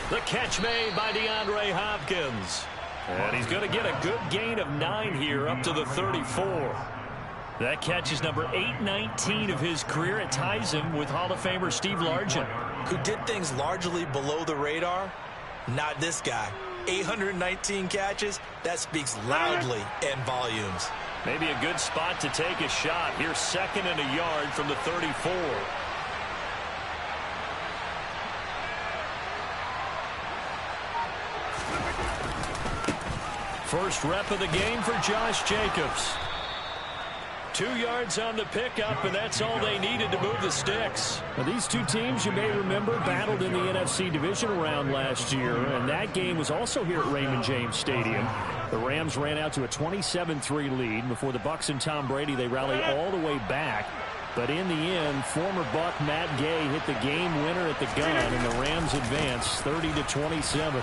The catch made by DeAndre Hopkins. And he's going to get a good gain of 9 here up to the 34. That catch is number 819 of his career. It ties him with Hall of Famer Steve Largent, who did things largely below the radar. Not this guy. 819 catches, that speaks loudly in volumes. Maybe a good spot to take a shot. Here's 2nd and a yard from the 34. First rep of the game for Josh Jacobs. 2 yards on the pickup, and that's all they needed to move the sticks. Now, these two teams, you may remember, battled in the NFC divisional round last year, and that game was also here at Raymond James Stadium. The Rams ran out to a 27-3 lead. Before the Bucs and Tom Brady, they rallied all the way back. But in the end, former Buck Matt Gay hit the game winner at the gun, and the Rams advanced 30-27.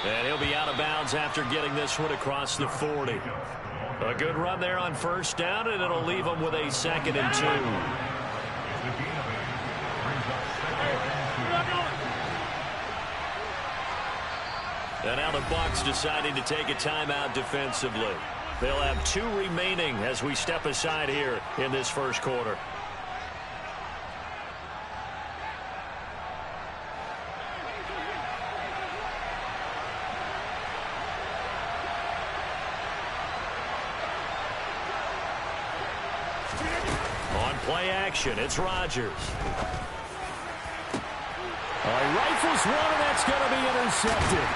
And he'll be out of bounds after getting this one across the 40. A good run there on first down, and it'll leave him with a 2nd and 2. And now the Bucs deciding to take a timeout defensively. They'll have 2 remaining as we step aside here in this first quarter. Play action. It's Rodgers. He rifles one, and that's going to be intercepted.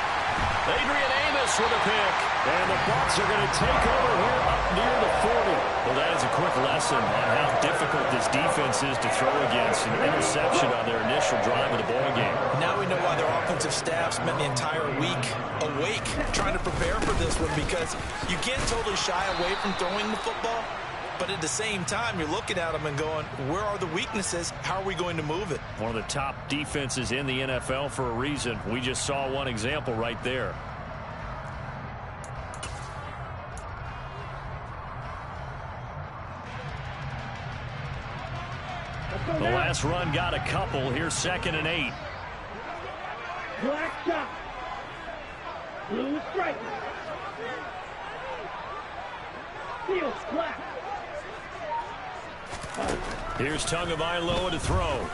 Adrian Amos with a pick. And the Bucs are going to take over here up near the 40. Well, that is a quick lesson on how difficult this defense is to throw against. An interception on their initial drive of the ball game. Now we know why their offensive staff spent the entire week awake trying to prepare for this one, because you can't totally shy away from throwing the football. But at the same time, you're looking at them and going, where are the weaknesses? How are we going to move it? One of the top defenses in the NFL for a reason. We just saw one example right there. The last run got a couple. Here's 2nd and 8. Black shot. Blue strike. Field flat. Here's Tagovailoa to throw.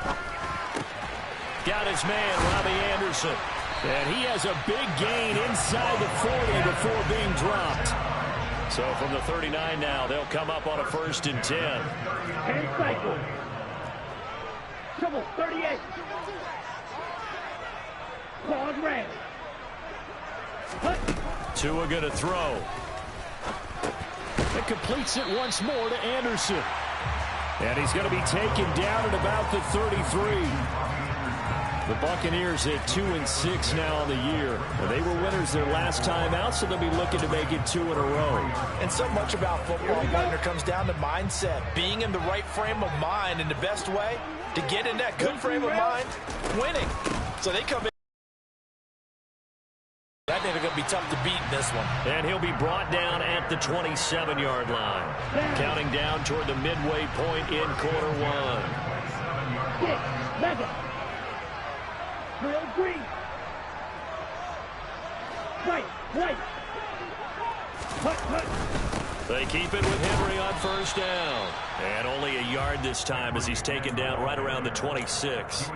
Got his man, Robbie Anderson. And he has a big gain inside the 40 before being dropped. So from the 39 now, they'll come up on a 1st and 10. 10 cycles. Trouble 38. Claude Ray. Tua going to throw. It completes it once more to Anderson. And he's going to be taken down at about the 33. The Buccaneers at 2-6 now on the year. They were winners their last time out, so they'll be looking to make it 2 in a row. And so much about football, Wagner, comes down to mindset. Being in the right frame of mind, and the best way to get in that good frame of mind, winning. So they come in. I think they're going to be tough to beat in this one. And he'll be brought down at the 27-yard line. Counting down toward the midway point in quarter 1. Mega. Real green. Right. They keep it with Henry on first down. And only a yard this time as he's taken down right around the 26.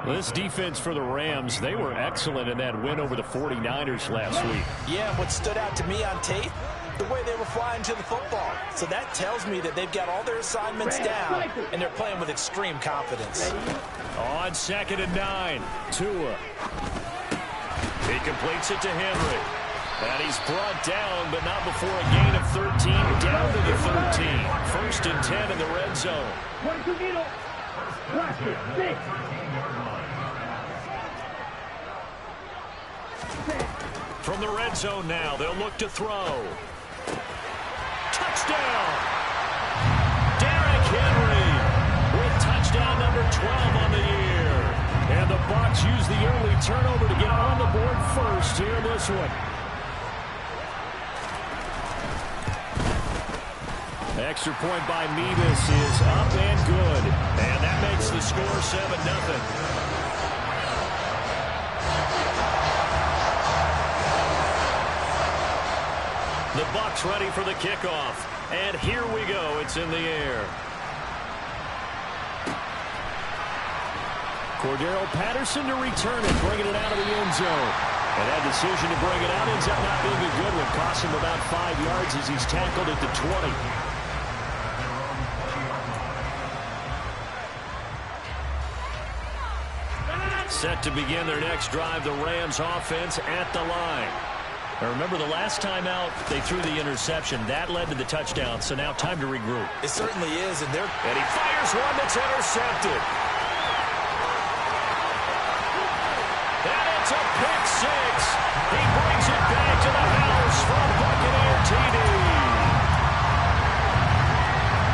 This defense for the Rams, they were excellent in that win over the 49ers last week. Yeah, what stood out to me on tape, the way they were flying to the football. So that tells me that they've got all their assignments down, and they're playing with extreme confidence. On 2nd and 9, Tua. He completes it to Henry. And he's brought down, but not before a gain of 13, down to the 13. 1st and 10 in the red zone. From the red zone now, they'll look to throw. Touchdown! Derrick Henry with touchdown number 12 on the year. And the Bucs use the early turnover to get on the board first here in this one. Extra point by Mevis is up and good. And that makes the score 7-0. The Bucs ready for the kickoff. And here we go. It's in the air. Cordero Patterson to return it, bringing it out of the end zone. And that decision to bring it out ends up not being a good one. Cost him about 5 yards as he's tackled at the 20. Set to begin their next drive, the Rams offense at the line. Now remember, the last time out, they threw the interception. That led to the touchdown, so now time to regroup. It certainly is, and he fires one that's intercepted. And it's a pick six. He brings it back to the house from Buccaneer TD.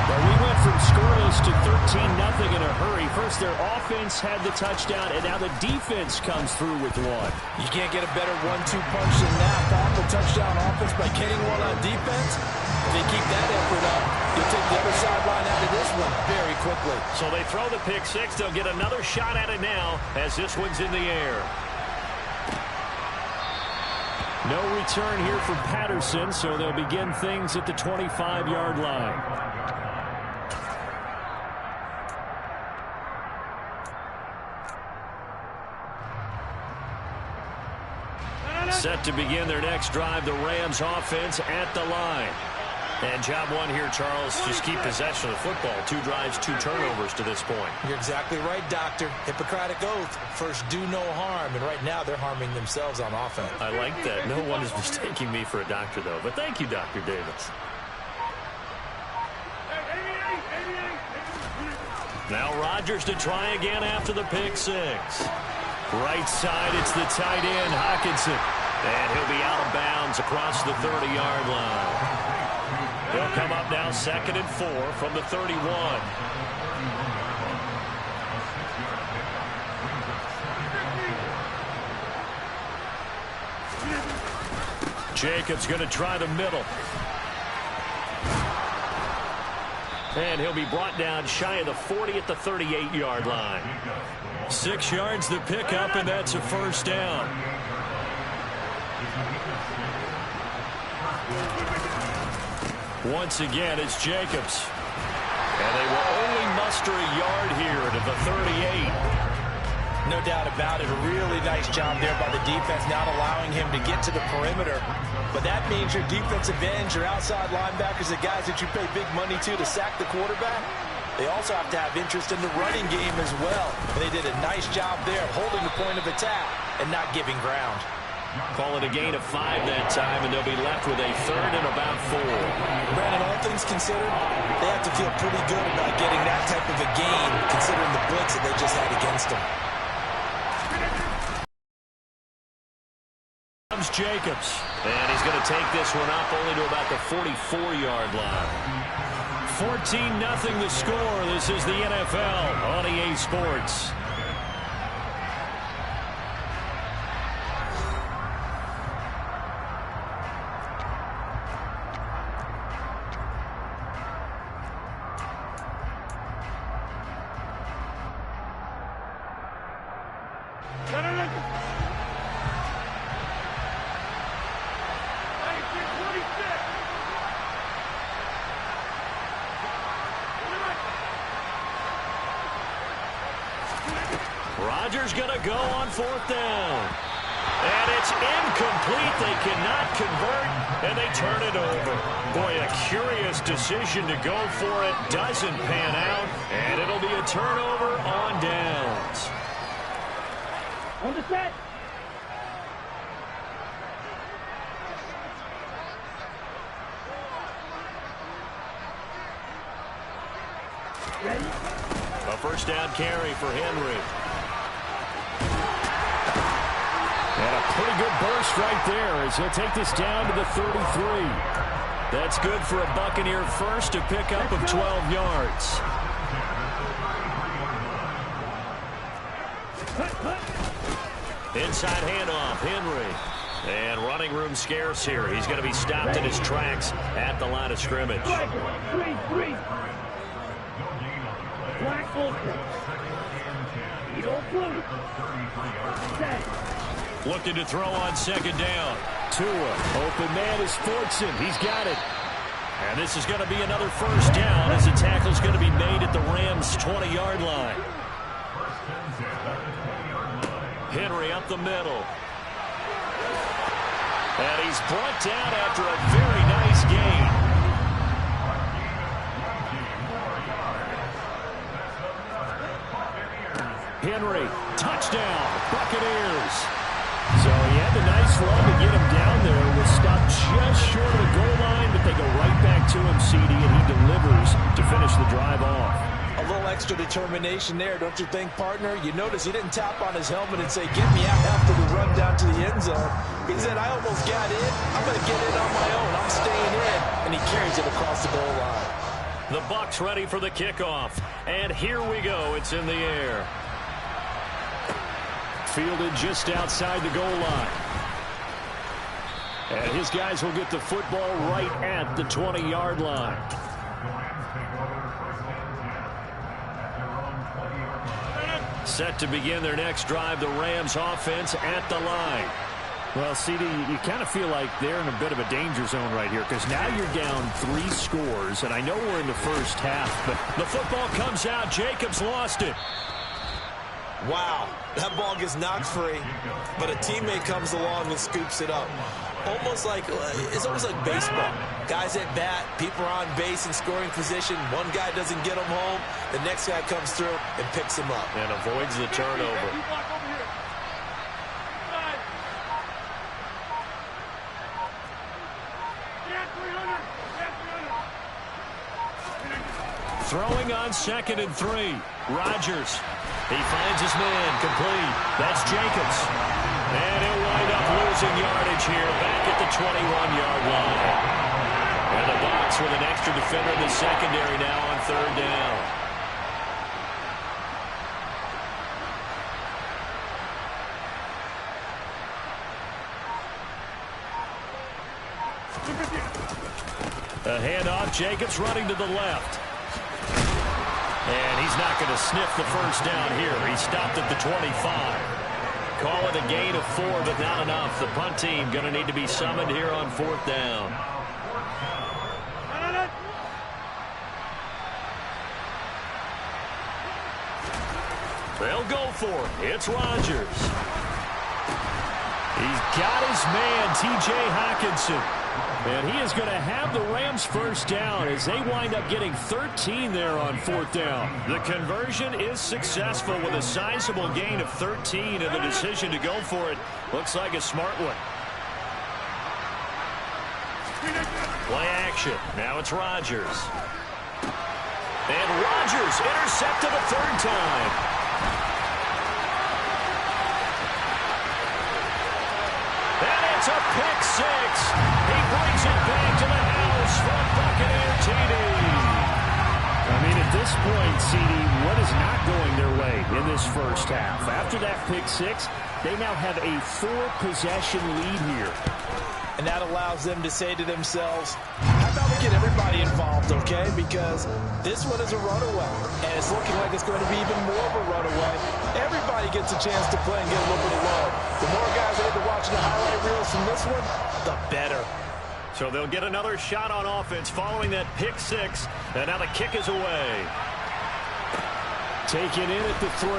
Well, we went from scoreless to 13-0 in a hurry. First, their offense had the touchdown, and now the defense comes through with one. you can't get a better 1-2 punch than that. Pop the touchdown offense by getting one on defense. If they keep that effort up, you'll take the other sideline out of this one very quickly. So they throw the pick six. They'll get another shot at it now as this one's in the air. No return here for Patterson, so they'll begin things at the 25-yard line. Set to begin their next drive, the Rams offense at the line. And job one here, Charles, just keep possession of the football. 2 drives, 2 turnovers to this point. You're exactly right, Doctor. Hippocratic oath. First, do no harm. And right now, they're harming themselves on offense. I like that. No one is mistaking me for a doctor, though. But thank you, Dr. Davis. Now Rodgers to try again after the pick six. Right side, it's the tight end, Hockenson. And he'll be out of bounds across the 30-yard line. He'll come up now 2nd and 4 from the 31. Jacobs going to try the middle. And he'll be brought down shy of the 40 at the 38-yard line. 6 yards the pickup, and that's a first down. Once again, it's Jacobs. And they will only muster a yard here to the 38. No doubt about it. A really nice job there by the defense, not allowing him to get to the perimeter. But that means your defensive ends, your outside linebackers, the guys that you pay big money to sack the quarterback, they also have to have interest in the running game as well. And they did a nice job there of holding the point of attack and not giving ground. Call it a gain of 5 that time, and they'll be left with a 3rd and about 4. Brandon, all things considered, they have to feel pretty good about getting that type of a gain, considering the blitz that they just had against them. Comes Jacobs, and he's going to take this one up only to about the 44-yard line. 14-0 the score. This is the NFL on EA Sports. Rodgers going to go on 4th down. And it's incomplete. They cannot convert, and they turn it over. Boy, a curious decision to go for it. Doesn't pan out, and it'll be a turnover on downs. On the set. Ready? A first down carry for Henry. And a pretty good burst right there as he'll take this down to the 33. That's good for a Buccaneer first, to pick up of 12 yards. Inside handoff, Henry. And running room scarce here. He's going to be stopped in his tracks at the line of scrimmage. 3-3. Black bullshit. You don't blue. Set. Looking to throw on second down. Tua, open man is Fortson. He's got it. And this is going to be another first down as the tackle's going to be made at the Rams' 20-yard line. Henry up the middle. And he's brought down after a very nice gain. Henry, touchdown, Buccaneers. So he had the nice run to get him down there. Was stopped just short of the goal line, but they go right back to him, CD, and he delivers to finish the drive off. A little extra determination there, don't you think, partner? You notice he didn't tap on his helmet and say, get me out after the run down to the end zone. He said, I almost got in. I'm going to get in on my own. I'm staying in. And he carries it across the goal line. The Bucs ready for the kickoff. And here we go. It's in the air. Fielded just outside the goal line. And his guys will get the football right at the 20-yard line. Set to begin their next drive, the Rams offense at the line. Well, CD, you kind of feel like they're in a bit of a danger zone right here because now you're down 3 scores, and I know we're in the first half, but the football comes out. Jacobs lost it. Wow, that ball gets knocked free, but a teammate comes along and scoops it up. It's almost like baseball. Guys at bat, people are on base in scoring position. One guy doesn't get him home. The next guy comes through and picks him up. And avoids the turnover. Throwing on 2nd and 3. Rodgers. He finds his man complete. That's Jacobs. And he'll wind up losing yardage here back at the 21-yard line. And the Bucs with an extra defender in the secondary now on 3rd down. A handoff. Jacobs running to the left. And he's not going to sniff the first down here. He stopped at the 25. Call it a gain of 4, but not enough. The punt team going to need to be summoned here on 4th down. They'll go for it. It's Rodgers. He's got his man, T.J. Hockenson. And he is going to have the Rams first down as they wind up getting 13 there on 4th down. The conversion is successful with a sizable gain of 13, and the decision to go for it looks like a smart one. Play action. Now it's Rodgers. And Rodgers intercepted a 3rd time. It's a pick 6. He brings it back to the house for a Buccaneer TD. I mean, at this point, CD, what is not going their way in this first half? After that pick 6, they now have a 4-possession lead here. And that allows them to say to themselves, how about we get everybody involved, okay? Because this one is a runaway, and it's looking like it's going to be even more of a runaway. Everybody gets a chance to play and get a little bit of love. The more guys are watching the highlight reels from this one, the better. So they'll get another shot on offense following that pick 6, and now the kick is away. Taken in at the 3.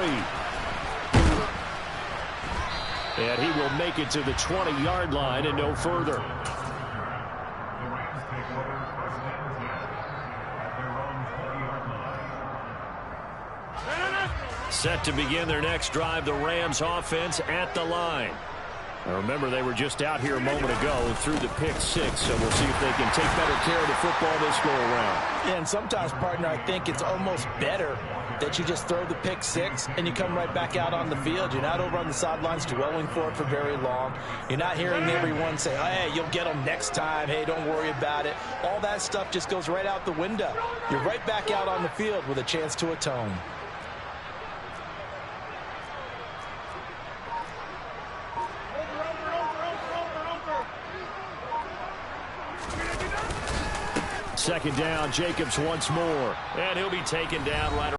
And he will make it to the 20-yard line and no further. Set to begin their next drive, the Rams offense at the line. Now remember, they were just out here a moment ago through the pick 6, so we'll see if they can take better care of the football this go around. Yeah, and sometimes, partner, I think it's almost better that you just throw the pick 6 and you come right back out on the field. You're not over on the sidelines dwelling for it for very long. You're not hearing everyone say, hey, you'll get them next time. Hey, don't worry about it. All that stuff just goes right out the window. You're right back out on the field with a chance to atone. second down. Jacobs once more. And he'll be taken down right around.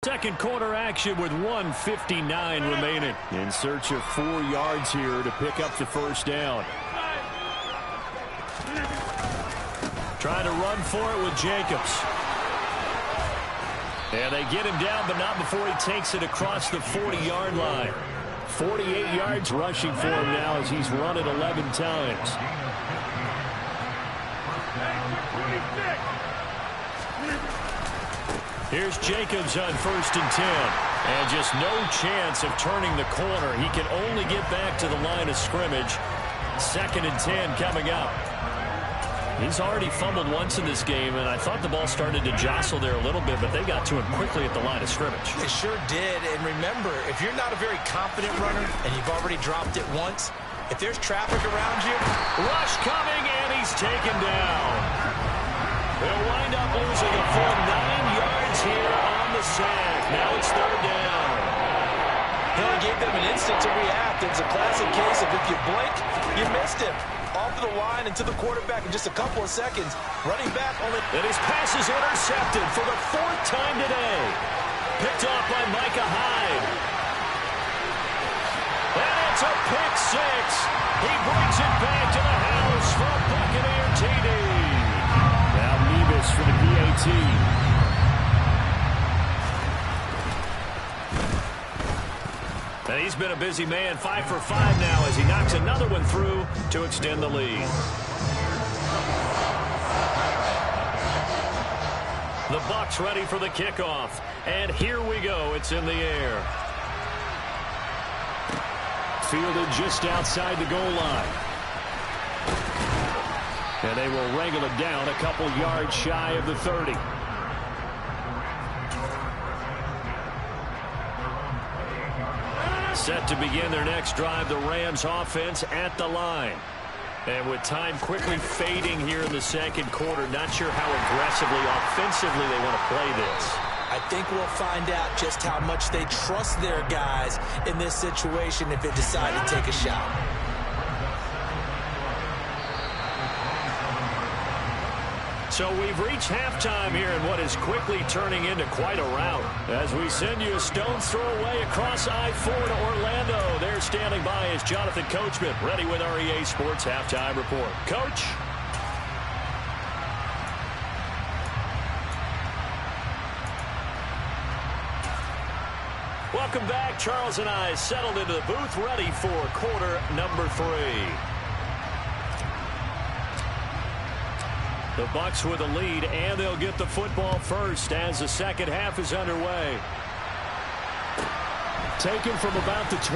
Second quarter action with 1:59 remaining. In search of 4 yards here to pick up the first down. Trying to run for it with Jacobs. And they get him down, but not before he takes it across the 40-yard line. 48 yards rushing for him now as he's run it 11 times. Here's Jacobs on 1st and 10. And just no chance of turning the corner. He can only get back to the line of scrimmage. 2nd and 10 coming up. He's already fumbled once in this game, and I thought the ball started to jostle there a little bit, but they got to him quickly at the line of scrimmage. They sure did. And remember, if you're not a very confident runner and you've already dropped it once, if there's traffic around you, rush coming, and he's taken down. They'll wind up losing a full 9 yards here on the sack. Now it's 3rd down. He only gave them an instant to react. It's a classic case of if you blink, you missed him. Off of the line and to the quarterback in just a couple of seconds. Running back only. And his pass is intercepted for the 4th time today. Picked off by Micah Hyde. And it's a pick 6. He brings it back to the house for a Buccaneer TD. Now Nevis for the PAT. And he's been a busy man, 5 for 5 now as he knocks another one through to extend the lead. The Bucs ready for the kickoff. And here we go. It's in the air. Fielded just outside the goal line. And they will wrangle it down a couple yards shy of the 30. Set to begin their next drive, the Rams offense at the line. And with time quickly fading here in the second quarter, not sure how aggressively, offensively they want to play this. I think we'll find out just how much they trust their guys in this situation if they decide to take a shot. So we've reached halftime here in what is quickly turning into quite a rout. As we send you a stone's throw away across I-4 to Orlando. There standing by is Jonathan Coachman, ready with our EA Sports Halftime Report. Coach? Welcome back. Charles and I settled into the booth, ready for quarter number 3. The Bucs with a lead, and they'll get the football first as the second half is underway. Taken from about the 12.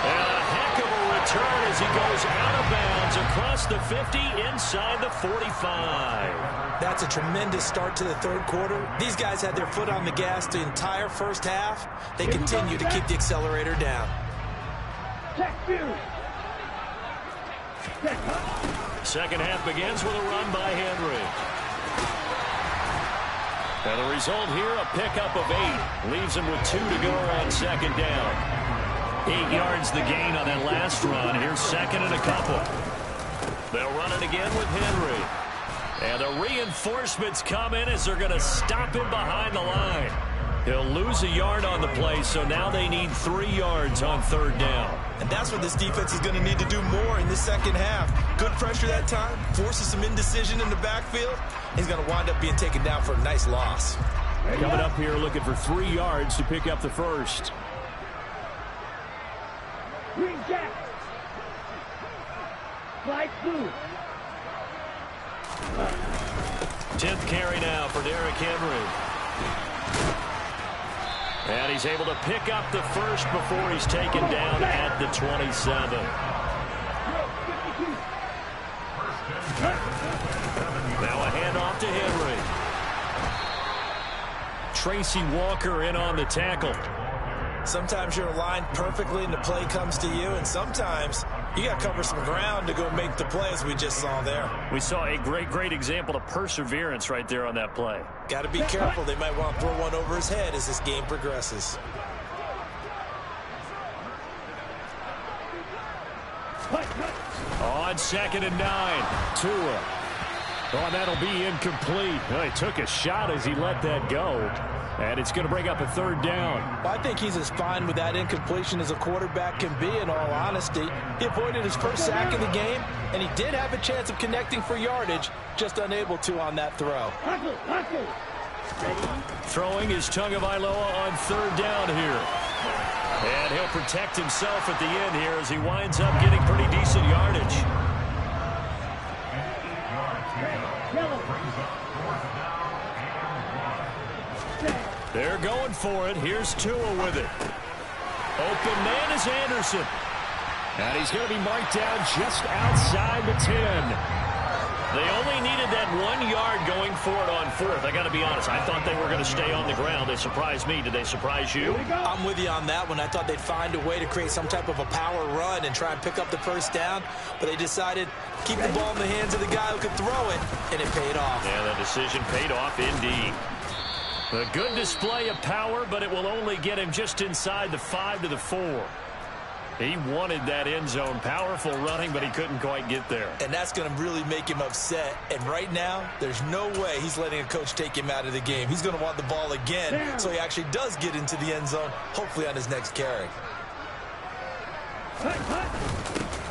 And a heck of a return as he goes out of bounds across the 50 inside the 45. That's a tremendous start to the third quarter. These guys had their foot on the gas the entire first half. They continue to keep the accelerator down. Second half begins with a run by Henry. And the result here, a pickup of 8. Leaves him with 2 to go on second down. 8 yards the gain on that last run. Here's second and a couple. They'll run it again with Henry. And the reinforcements come in as they're going to stop him behind the line. He'll lose a yard on the play, so now they need 3 yards on third down. And that's what this defense is going to need to do more in the second half. Good pressure that time, forces some indecision in the backfield. He's going to wind up being taken down for a nice loss. Coming up here looking for 3 yards to pick up the first. Green jack. Light blue. 10th carry now for Derrick Henry. And he's able to pick up the first before he's taken down at the 27. Now a handoff to Henry. Tracy Walker in on the tackle. Sometimes you're aligned perfectly and the play comes to you, and sometimes you got to cover some ground to go make the play, as we just saw there. We saw a great example of perseverance right there on that play. Got to be careful. They might want to throw one over his head as this game progresses. On 2nd and 9, Tua. Oh, that'll be incomplete. Oh, he took a shot as he let that go. And it's going to bring up a 3rd down. Well, I think he's as fine with that incompletion as a quarterback can be, in all honesty. He avoided his first sack of the game, and he did have a chance of connecting for yardage, just unable to on that throw. Throwing is Tagovailoa on 3rd down here. And he'll protect himself at the end here as he winds up getting pretty decent yardage. They're going for it. Here's Tua with it. Open man is Anderson. And he's going to be marked down just outside the 10. They only needed that 1 yard going for it on 4th. I got to be honest. I thought they were going to stay on the ground. They surprised me. Did they surprise you? I'm with you on that one. I thought they'd find a way to create some type of a power run and try and pick up the 1st down. But they decided keep the ball in the hands of the guy who could throw it, and it paid off. Yeah, that decision paid off indeed. A good display of power, but it will only get him just inside the 5 to the 4. He wanted that end zone. Powerful running, but he couldn't quite get there. And that's going to really make him upset. And right now, there's no way he's letting a coach take him out of the game. He's going to want the ball again, so he actually does get into the end zone, hopefully on his next carry.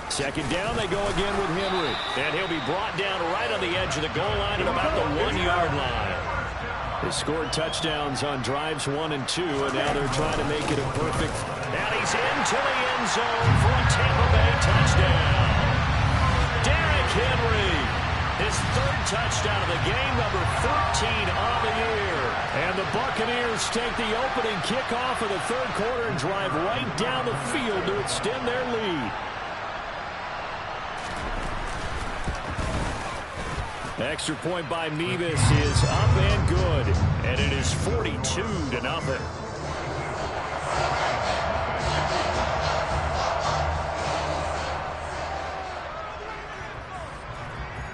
2nd down, they go again with Henry. And he'll be brought down right on the edge of the goal line at about the 1 yard line. They scored touchdowns on drives 1 and 2, and now they're trying to make it a perfect. And he's into the end zone for a Tampa Bay touchdown. Derrick Henry, his 3rd touchdown of the game, number 13 on the year. And the Buccaneers take the opening kickoff of the 3rd quarter and drive right down the field to extend their lead. Extra point by Mevis is up and good. And it is 42-0.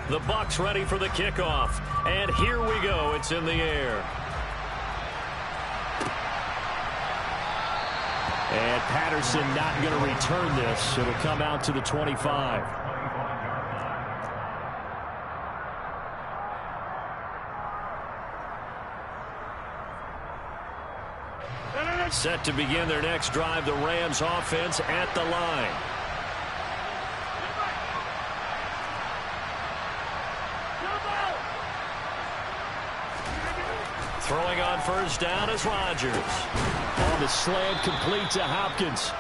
The Bucs ready for the kickoff. And here we go. It's in the air. And Patterson not going to return this. It'll come out to the 25. Set to begin their next drive, the Rams offense at the line. Throwing on 1st down is Rodgers. On the slant, complete to Hopkins.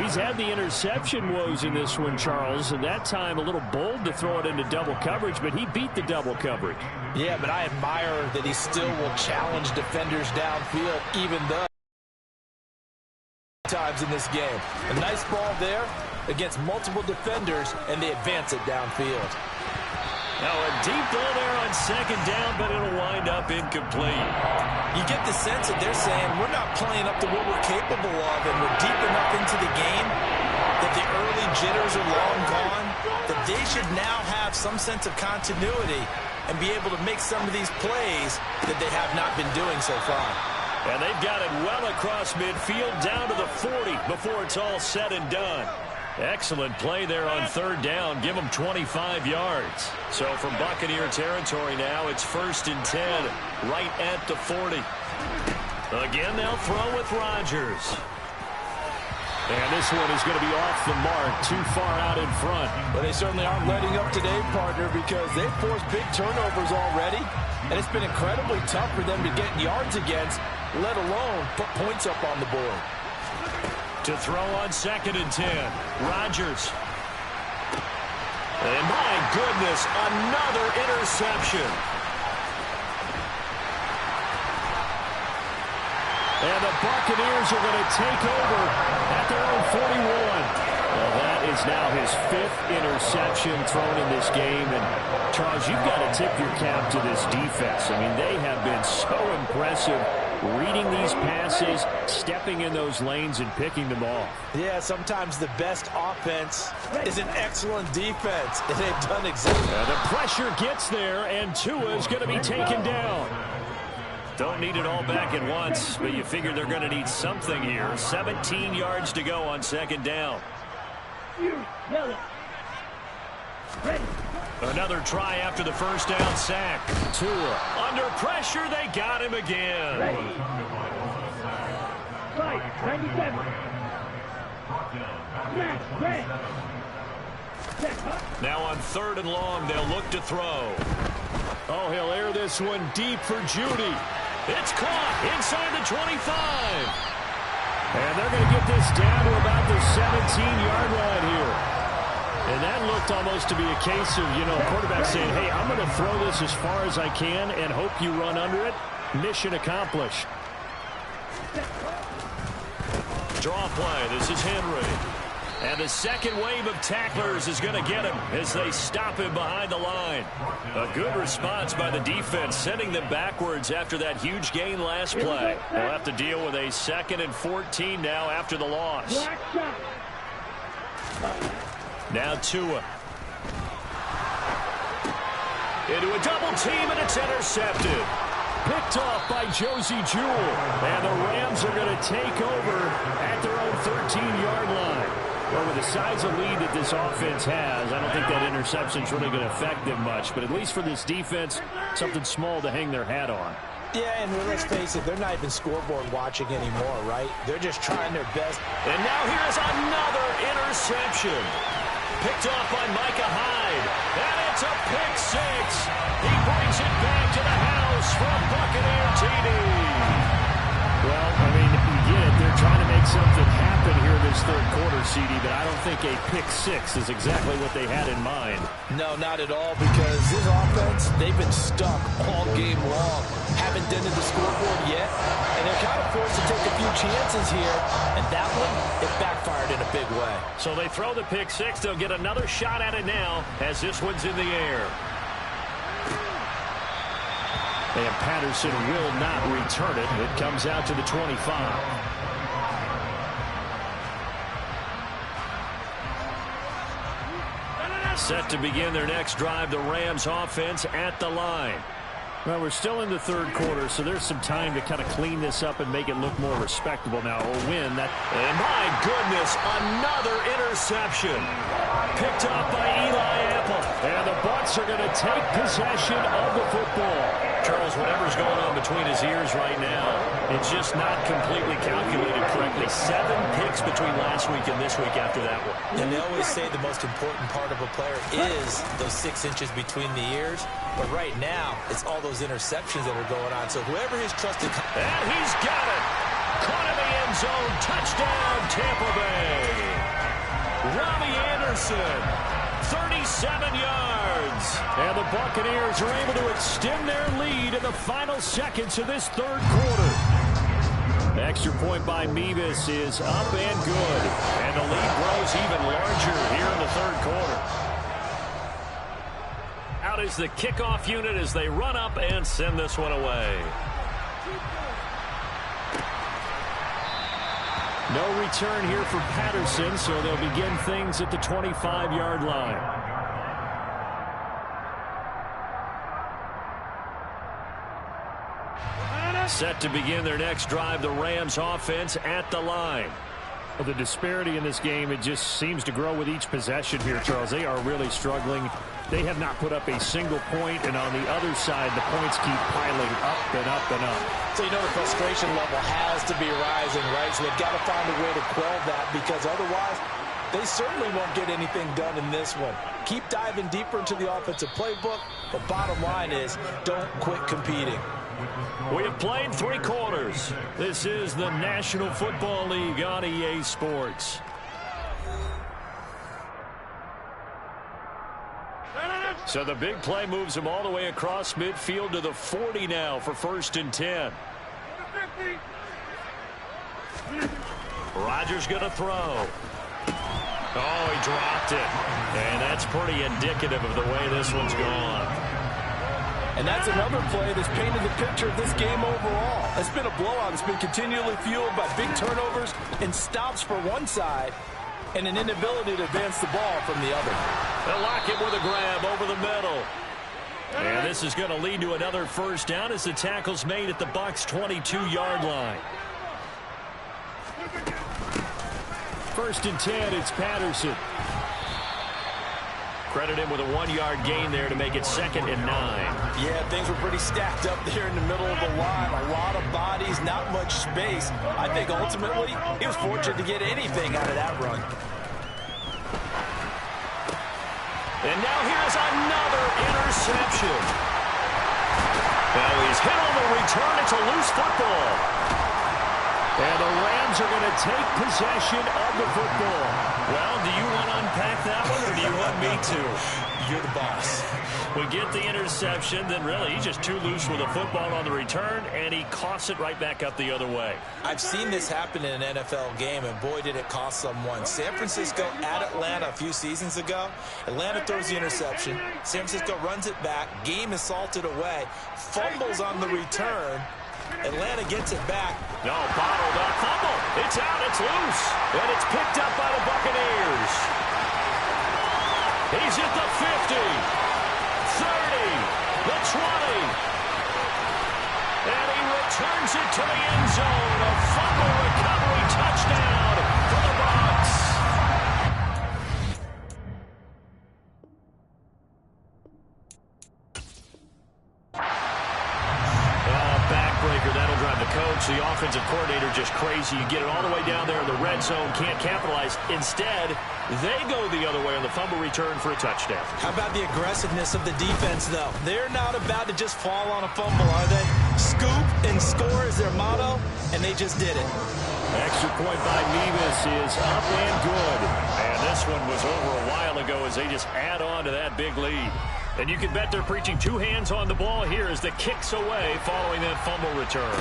He's had the interception woes in this one, Charles, and that time a little bold to throw it into double coverage, but he beat the double coverage. Yeah, but I admire that he still will challenge defenders downfield, even though times in this game. A nice ball there against multiple defenders, and they advance it downfield. Now a deep ball there on 2nd down, but it'll wind up incomplete. You get the sense that they're saying we're not playing up to what we're capable of, and we're deep enough into the game that the early jitters are long gone, that they should now have some sense of continuity and be able to make some of these plays that they have not been doing so far. And they've got it well across midfield down to the 40 before it's all said and done. Excellent play there on 3rd down. Give them 25 yards. So from Buccaneer territory now, it's 1st and 10 right at the 40. Again, they'll throw with Rodgers. And this one is going to be off the mark, too far out in front. But they certainly aren't letting up today, partner, because they've forced big turnovers already, and it's been incredibly tough for them to get yards against, let alone put points up on the board. To throw on 2nd and 10, Rodgers. And my goodness, another interception. And the Buccaneers are going to take over at their own 41. Well, that is now his 5th interception thrown in this game. And, Charles, you've got to tip your cap to this defense. I mean, they have been so impressive reading these passes, stepping in those lanes, and picking them off. Yeah, sometimes the best offense is an excellent defense, and they've done exactly. The pressure gets there, and Tua is going to be taken down. Don't need it all back at once, but you figure they're going to need something here. 17 yards to go on 2nd down. Another try after the first down sack. Tua under pressure. They got him again. Now on 3rd and long, they'll look to throw. Oh, he'll air this one deep for Judy. It's caught inside the 25. And they're going to get this down to about the 17-yard line here. And that looked almost to be a case of, quarterback saying, hey, I'm going to throw this as far as I can and hope you run under it. Mission accomplished. Draw play. This is Henry. And the second wave of tacklers is going to get him as they stop him behind the line. A good response by the defense, sending them backwards after that huge gain last play. They'll have to deal with a 2nd and 14 now after the loss. Now Tua. Into a double team, and it's intercepted. Picked off by Josie Jewell. And the Rams are going to take over at their own 13-yard line. Well, with the size of lead that this offense has, I don't think that interception's really going to affect them much. But at least for this defense, something small to hang their hat on. Yeah, and let's face it, they're not even scoreboard watching anymore, right? They're just trying their best. And now here's another interception. Picked off by Micah Hyde. And it's a pick six. He brings it back to the house for a Buccaneer TD. Well, I mean, you get it. They're trying to make something happen here this 3rd quarter, CD, but I don't think a pick six is exactly what they had in mind. No, not at all, because this offense, they've been stuck all game long. Haven't dented the scoreboard yet, and they're kind of forced to take a few chances here, and that one, it backfired in a big way. So they throw the pick six. They'll get another shot at it now as this one's in the air. And Patterson will not return it. It comes out to the 25. Set to begin their next drive, the Rams offense at the line. Well, we're still in the 3rd quarter, so there's some time to kind of clean this up and make it look more respectable now. A win that... And my goodness, another interception. Picked off by Eli Apple. And the Bucs are going to take possession of the football. Charles, whatever's going on between his ears right now, it's just not completely calculated correctly. 7 picks between last week and this week after that one. And they always say the most important part of a player is those 6 inches between the ears. But right now, it's all those interceptions that are going on. So whoever he's trusted... And he's got it. Caught in the end zone. Touchdown, Tampa Bay. Robbie Anderson, 37 yards. And the Buccaneers are able to extend their lead in the final seconds of this 3rd quarter. The extra point by Mevis is up and good. And the lead grows even larger here in the 3rd quarter. Out is the kickoff unit as they run up and send this one away. No return here for Patterson, so they'll begin things at the 25-yard line. Set to begin their next drive, the Rams offense at the line. Well, the disparity in this game, it just seems to grow with each possession here, Charles. They are really struggling. They have not put up a single point, and on the other side, the points keep piling up and up and up. So, the frustration level has to be rising, right? So they've got to find a way to quell that, because otherwise, they certainly won't get anything done in this one. Keep diving deeper into the offensive playbook, but bottom line is, don't quit competing. We have played 3 quarters. This is the National Football League on EA Sports. So the big play moves him all the way across midfield to the 40 now for 1st and 10. Rodgers going to throw. Oh, he dropped it. And that's pretty indicative of the way this one's gone. And that's another play that's painted the picture of this game overall. It's been a blowout. It's been continually fueled by big turnovers and stops for one side and an inability to advance the ball from the other. They'll lock it with a grab over the middle. And this is going to lead to another 1st down as the tackle's made at the Bucs' 22-yard line. First and 10, it's Patterson. Credit him with a 1-yard gain there to make it 2nd and 9. Yeah, things were pretty stacked up there in the middle of the line. A lot of bodies, not much space. I think ultimately he was fortunate to get anything out of that run. And now here's another interception. Now he's hit on the return. It's a loose football. And the Rams are going to take possession of the football. Well, do you want to unpack that one, or do you want me to? You're the boss. We get the interception, then really he's just too loose with the football on the return, and he coughs it right back up the other way. I've seen this happen in an NFL game, and boy, did it cost someone. San Francisco at Atlanta a few seasons ago. Atlanta throws the interception. San Francisco runs it back. Game is salted away. Fumbles on the return. Atlanta gets it back. No, bottled up. Fumble. It's out. It's loose. And it's picked up by the Buccaneers. He's at the 50, 30, the 20. And he returns it to the end zone. A fumble recovery touchdown for the Bucs. That'll drive the coach, the offensive coordinator, just crazy. You get it all the way down there in the red zone, can't capitalize. Instead, they go the other way on the fumble return for a touchdown. How about the aggressiveness of the defense, though? They're not about to just fall on a fumble, are they? Scoop and score is their motto, and they just did it. Extra point by Nevis is up and good. And this one was over a while ago as they just add on to that big lead. And you can bet they're preaching 2 hands on the ball here as the kick's away following that fumble return.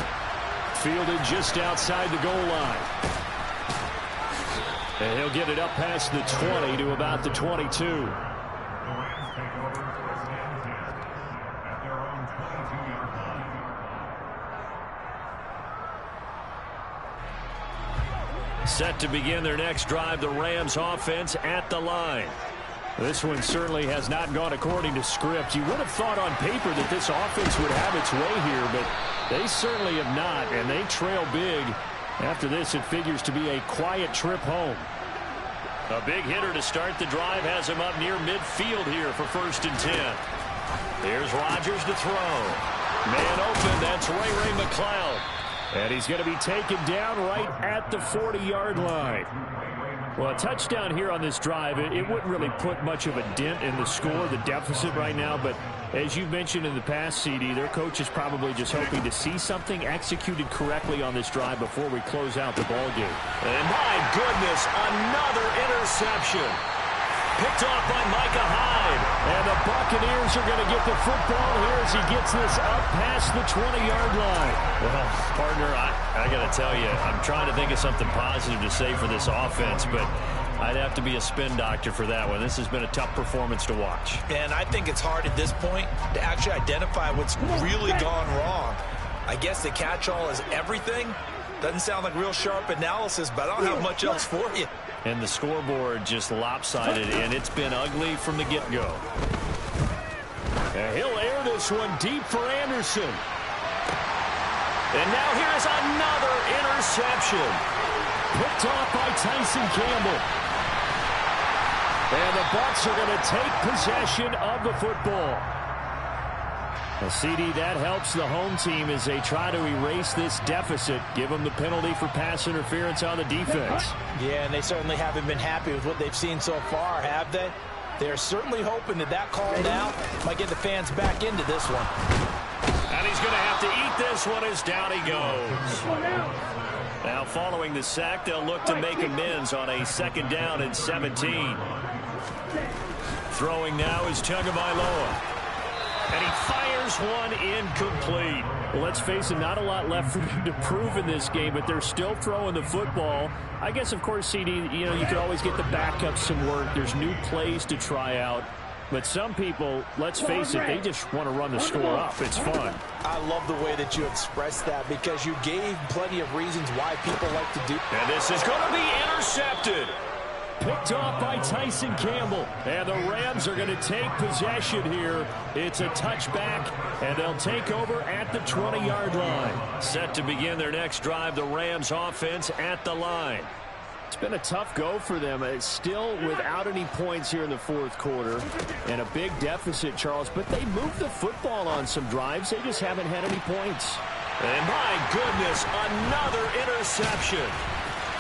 Fielded just outside the goal line. And he'll get it up past the 20 to about the 22. Set to begin their next drive, the Rams offense at the line. This one certainly has not gone according to script. You would have thought on paper that this offense would have its way here, but they certainly have not, and they trail big. After this, it figures to be a quiet trip home. A big hitter to start the drive has him up near midfield here for 1st and 10. Here's Rodgers to throw. Man open, that's Ray McCloud. And he's going to be taken down right at the 40-yard line. Well, a touchdown here on this drive, it wouldn't really put much of a dent in the score, the deficit right now. But as you mentioned in the past, CD, their coach is probably just hoping to see something executed correctly on this drive before we close out the ball game. And my goodness, another interception. Picked off by Micah Hyde. And the Buccaneers are going to get the football here as he gets this up past the 20-yard line. Well, partner, I got to tell you, I'm trying to think of something positive to say for this offense, but I'd have to be a spin doctor for that one. This has been a tough performance to watch. And I think it's hard at this point to actually identify what's really gone wrong. I guess the catch-all is everything. Doesn't sound like real sharp analysis, but I don't have much else for you. And the scoreboard just lopsided, and it's been ugly from the get-go. And he'll air this one deep for Anderson. And now here's another interception. Picked off by Tyson Campbell. And the Bucs are going to take possession of the football. Well, CD, that helps the home team as they try to erase this deficit. Give them the penalty for pass interference on the defense. Yeah, and they certainly haven't been happy with what they've seen so far, have they? They're certainly hoping that that call now might get the fans back into this one. And he's going to have to eat this one as down he goes. Now following the sack, they'll look to make amends on a 2nd down and 17. Throwing now is Tagovailoa. And he fires one incomplete. Well, let's face it, not a lot left for them to prove in this game, but they're still throwing the football. I guess, of course, CD, you know, you could always get the backup some work. There's new plays to try out. But some people, let's face it, they just want to run the score up. It's fun. I love the way that you expressed that because you gave plenty of reasons why people like to do. And this is going to be intercepted. Picked off by Tyson Campbell. And the Rams are going to take possession here. It's a touchback, and they'll take over at the 20-yard line. Set to begin their next drive, the Rams offense at the line. It's been a tough go for them. It's still without any points here in the fourth quarter and a big deficit, Charles. But they moved the football on some drives. They just haven't had any points. And my goodness, another interception.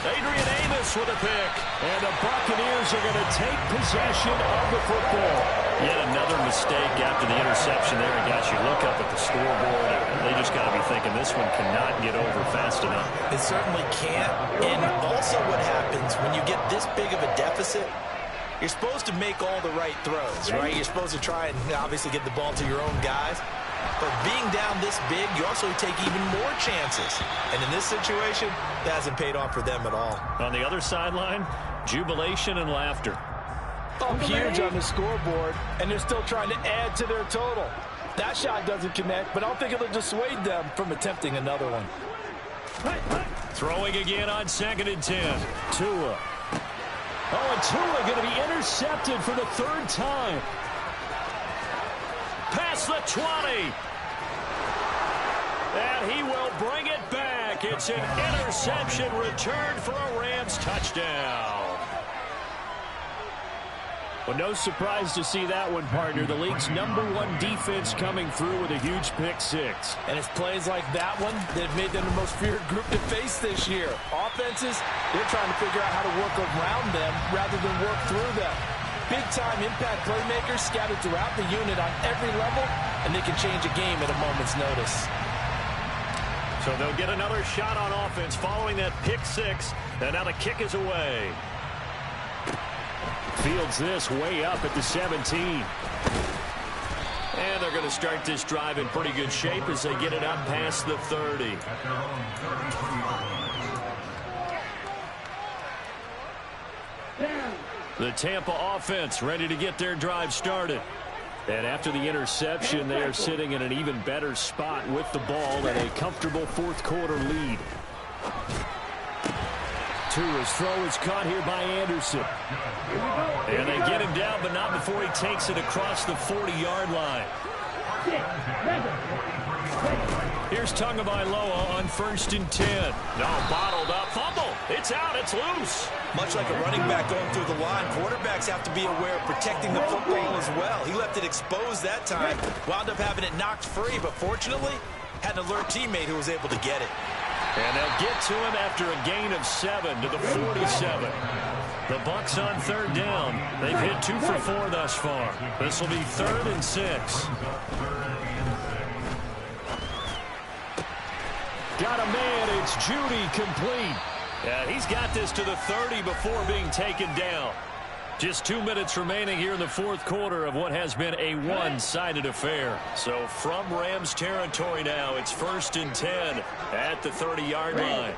Adrian Amos with a pick. And the Buccaneers are going to take possession of the football. Yet another mistake after the interception there. And guys, you look up at the scoreboard, and they just got to be thinking this one cannot get over fast enough. It certainly can't. And also what happens when you get this big of a deficit, you're supposed to make all the right throws, right? You're supposed to try and obviously get the ball to your own guys. But being down this big, you also take even more chances. And in this situation, that hasn't paid off for them at all. On the other sideline, jubilation and laughter. Up huge on the scoreboard, and they're still trying to add to their total. That shot doesn't connect, but I don't think it'll dissuade them from attempting another one. Throwing again on 2nd and 10. Tua. Oh, and Tua going to be intercepted for the third time. Past the 20. And he will bring it back. It's an interception returned for a Rams touchdown. Well, no surprise to see that one, partner. The league's #1 defense coming through with a huge pick-6. And it's plays like that one that have made them the most feared group to face this year. Offenses, they're trying to figure out how to work around them rather than work through them. Big-time impact playmakers scattered throughout the unit on every level, and they can change a game at a moment's notice. So they'll get another shot on offense following that pick-6, and now the kick is away. Fields this way up at the 17. And they're going to start this drive in pretty good shape as they get it up past the 30. The Tampa offense ready to get their drive started. And after the interception, they are sitting in an even better spot with the ball and a comfortable fourth quarter lead. Tua's throw is caught here by Anderson. And they get him down, but not before he takes it across the 40-yard line. Here's Tagovailoa on 1st and 10. No, bottled up. Fumble. It's out. It's loose. Much like a running back going through the line, quarterbacks have to be aware of protecting the football as well. He left it exposed that time, wound up having it knocked free, but fortunately, had an alert teammate who was able to get it. And they'll get to him after a gain of 7 to the 47. The Bucs on 3rd down. They've hit 2 for 4 thus far. This will be 3rd and 6. Got a man. It's Judy complete. Yeah, he's got this to the 30 before being taken down. Just 2 minutes remaining here in the fourth quarter of what has been a one-sided affair. So from Rams territory now, it's 1st and 10 at the 30-yard line.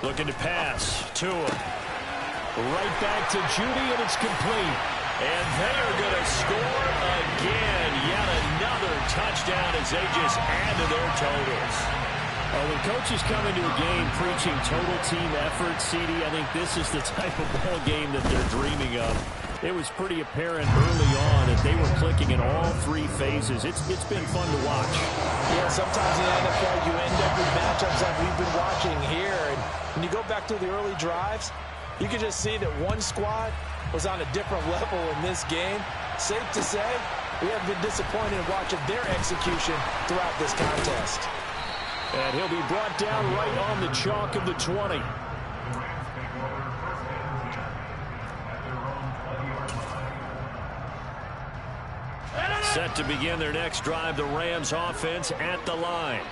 Looking to pass. Tua. Right back to Judy, and it's complete. And they are going to score again. Yet another touchdown as they just add to their totals. When coaches come into a game preaching total team effort, CD, I think this is the type of ball game that they're dreaming of. It was pretty apparent early on that they were clicking in all 3 phases. It's been fun to watch. Yeah, sometimes in the NFL you end up with matchups like we've been watching here. And when you go back to the early drives, you can just see that one squad was on a different level in this game. Safe to say, we have been disappointed in watching their execution throughout this contest. And he'll be brought down right on the chalk of the 20. Set to begin their next drive, the Rams offense at the line.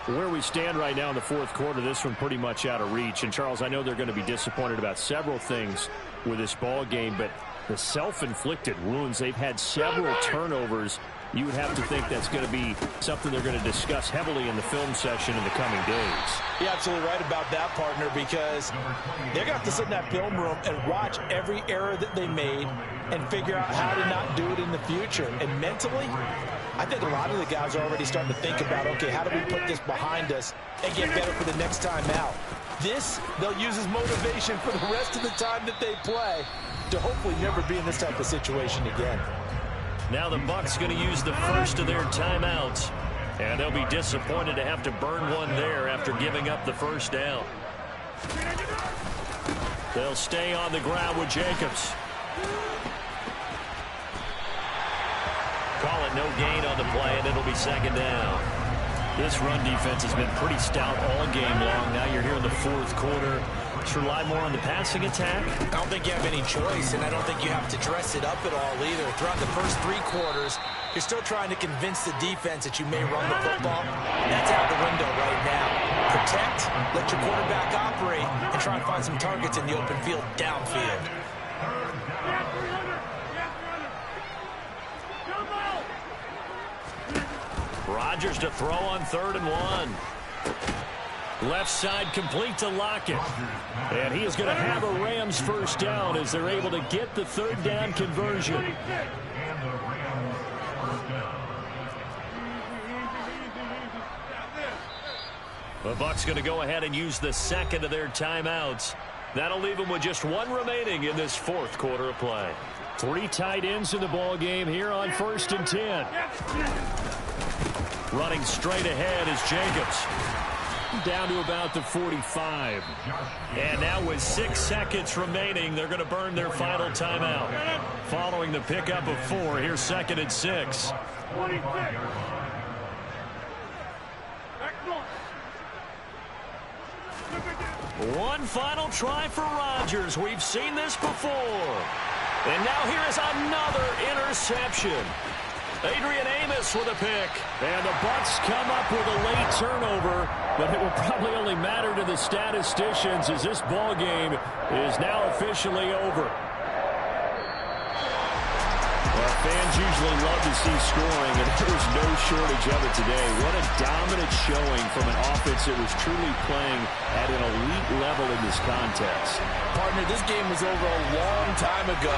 Where we stand right now in the fourth quarter, this one pretty much out of reach. And, Charles, I know they're going to be disappointed about several things with this ball game, but the self-inflicted wounds, they've had several turnovers. You would have to think that's going to be something they're going to discuss heavily in the film session in the coming days. You're absolutely right about that, partner, because they're going to have to sit in that film room and watch every error that they made and figure out how to not do it in the future. And mentally, I think a lot of the guys are already starting to think about, okay, how do we put this behind us and get better for the next time out? This, they'll use as motivation for the rest of the time that they play to hopefully never be in this type of situation again. Now the Bucs going to use the first of their timeouts And they'll be disappointed to have to burn one there after giving up the first down. They'll stay on the ground with Jacobs. Call it no gain on the play, and it'll be second down. This run defense has been pretty stout all game long. Now you're here in the fourth quarter. Let's rely more on the passing attack. I don't think you have any choice, and I don't think you have to dress it up at all either. Throughout the first 3 quarters, you're still trying to convince the defense that you may run the football. That's out the window right now. Protect, let your quarterback operate, and try and find some targets in the open field downfield. Rodgers to throw on 3rd and 1. Left side complete to Lockett. And he is going to have a Rams first down as they're able to get the 3rd down conversion. The Bucs going to go ahead and use the 2nd of their timeouts. That'll leave them with just 1 remaining in this 4th quarter of play. 3 tight ends in the ball game here on 1st and 10. Running straight ahead is Jacobs. Down to about the 45. And now with 6 seconds remaining, they're going to burn their final timeout. Following the pickup of 4, here's 2nd and 6. One final try for Rodgers. We've seen this before. And now here is another interception. Adrian Amos with a pick. And the Bucs come up with a late turnover, but it will probably only matter to the statisticians as this ball game is now officially over. Well, fans usually love to see scoring, and there's no shortage of it today. What a dominant showing from an offense that was truly playing at an elite level in this contest. Partner, this game was over a long time ago,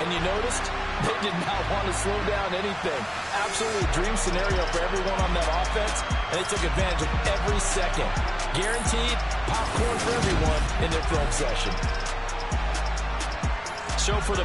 and you noticed they did not want to slow down anything. Absolutely dream scenario for everyone on that offense, and they took advantage of every second. Guaranteed popcorn for everyone in their film session. So for the